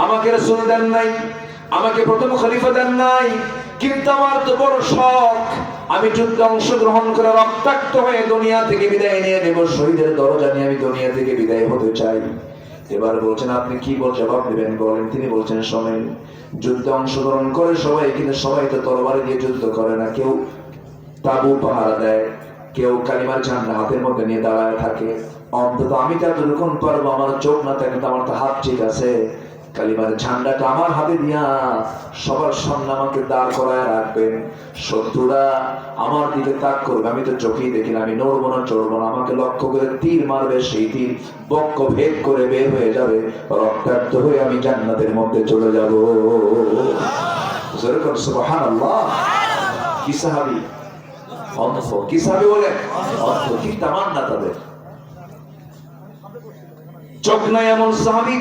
আমাকে রাসূল দেন নাই, আমাকে প্রথম খলিফা দেন নাই, কিন্তু আমার তো বড় শখ, আমি যুদ্ধে অংশগ্রহণ করে রক্তাক্ত হয়ে দুনিয়া থেকে বিদায় নিয়ে নেব, শহীদের দরজা নিয়ে আমি দুনিয়া থেকে বিদায় হতে চাই। এবার বলছেন আপনি কি জবাব দেবেন বলেন। তিনি বলছেন শোনেন, যুদ্ধে অংশগ্রহণ করে সবাই, কিন্তু সবাই তো তরবারি দিয়ে যুদ্ধ করে না। কেউ তাবু পাহারা দেয়, কেউ কালিমার ঝান্ডা হাতের মধ্যে নিয়ে দাঁড়ায় থাকে। অন্তত আমি তো এতটুকুন পারবো, আমার চোখ না থাকে তো আমার তো হাত ঠিক আছে, কালিমার ঝান্ডাটা আমার হাতে দিয়া সবার সামনে আমাকে দাঁড় করায় রাখবেন। শত্রুরা আমার দিকে তাক করবে, আমি তো চোখেই দেখি না, আমি নড়বো না চড়বো না, আমাকে লক্ষ্য করে তীর মারবে, সেই তীর বক্ষ ভেদ করে বের হয়ে যাবে, রক্তাক্ত হয়ে আমি জান্নাতের মধ্যে চলে যাব। সুবহানাল্লাহ। কি সাহাবী, অন্ধ কি সাহাবী বলেন, অন্ধ কি তামান্না তাদের, চোখ নাই এমন সাহাবী